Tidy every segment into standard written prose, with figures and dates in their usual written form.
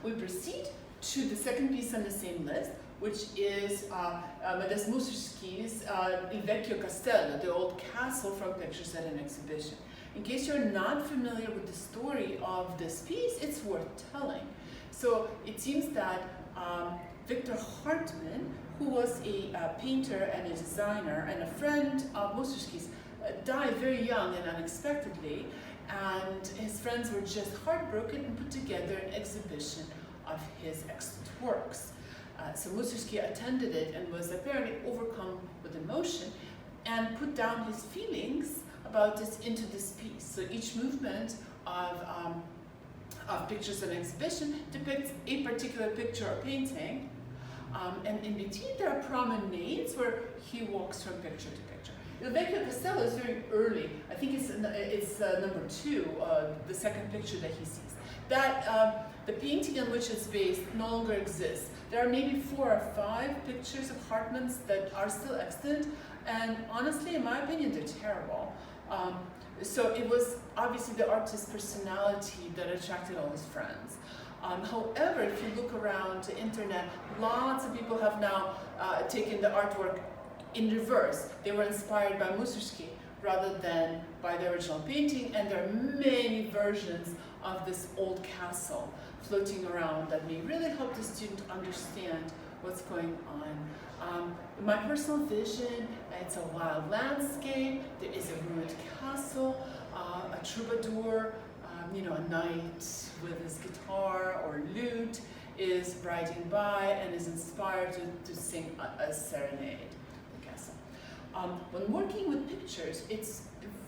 we proceed to the second piece on the same list, which is Mussorgsky's Il Vecchio Castello, the old castle from Pictures at an Exhibition. In case you're not familiar with the story of this piece, it's worth telling. So it seems that Victor Hartmann, who was a painter and a designer and a friend of Mussorgsky's, died very young and unexpectedly, and his friends were just heartbroken and put together an exhibition of his excellent works. So Mussorgsky attended it and was apparently overcome with emotion and put down his feelings about this into this piece. So each movement of Pictures and Exhibition depicts a particular picture or painting, and in between there are promenades where he walks from picture to picture. Il Vecchio Castello is very early. I think it's number 2, the second picture that he sees. That the painting on which it's based no longer exists. There are maybe 4 or 5 pictures of Hartmann's that are still extant, and honestly, in my opinion, they're terrible. So it was obviously the artist's personality that attracted all his friends. However, if you look around the internet, lots of people have now taken the artwork in reverse. They were inspired by Mussorgsky rather than by the original painting, and there are many versions of this old castle floating around that may really help the student understand what's going on. My personal vision, it's a wild landscape, there is a ruined castle, a troubadour, a knight with his guitar or lute is riding by and is inspired to sing a serenade. When working with pictures, it's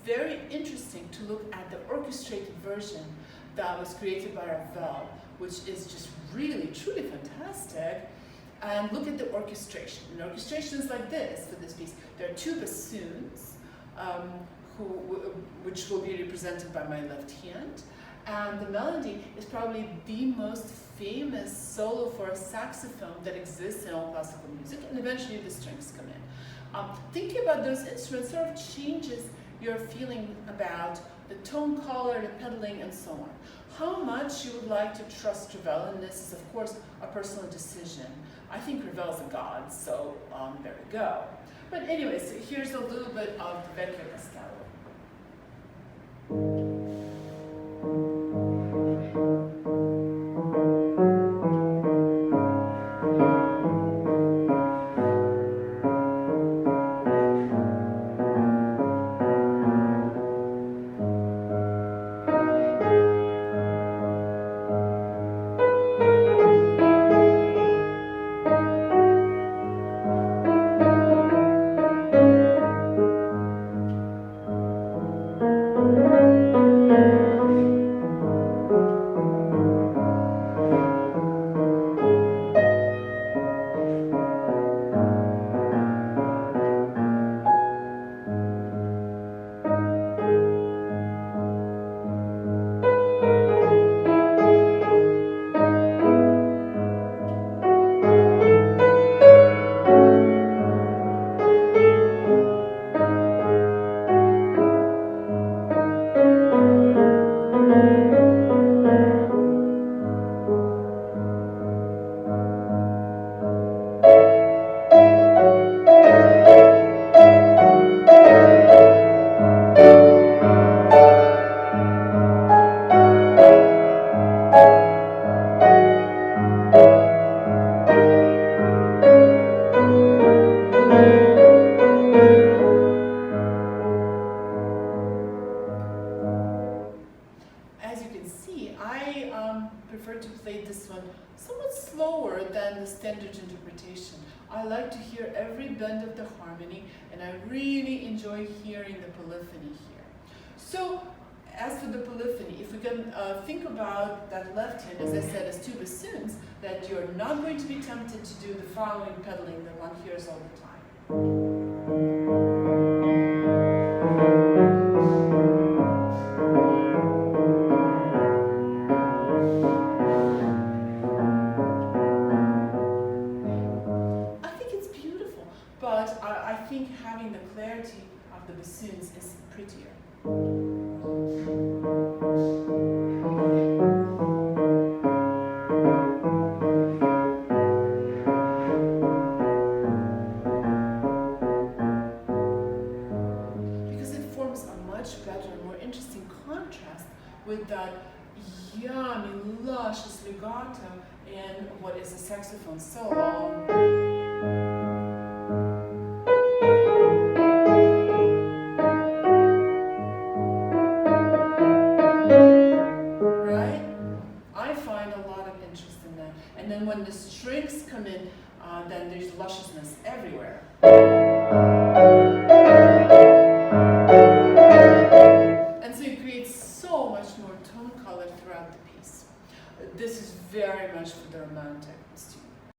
very interesting to look at the orchestrated version that was created by Ravel, which is just really, truly fantastic, and look at the orchestration. And orchestration is like this for this piece. There are 2 bassoons, which will be represented by my left hand, and the melody is probably the most famous solo for a saxophone that exists in all classical music, and eventually the strings come in. Thinking about those instruments sort of changes your feeling about the tone color, the pedaling, and so on. How much you would like to trust Ravel in this is, of course, a personal decision. I think Ravel's a god, so there we go. But anyways, here's a little bit of the Vecchio Castello. prefer to play this one somewhat slower than the standard interpretation. I like to hear every bend of the harmony, and I really enjoy hearing the polyphony here. So, as for the polyphony, if we can think about that left hand, as I said, as two bassoons, that you're not going to be tempted to do the following pedaling that one hears all the time. I think having the clarity of the bassoons is prettier. with that yummy, luscious legato and what is a saxophone solo. Right? I find a lot of interest in that. And then when the strings come in, then there's lusciousness everywhere.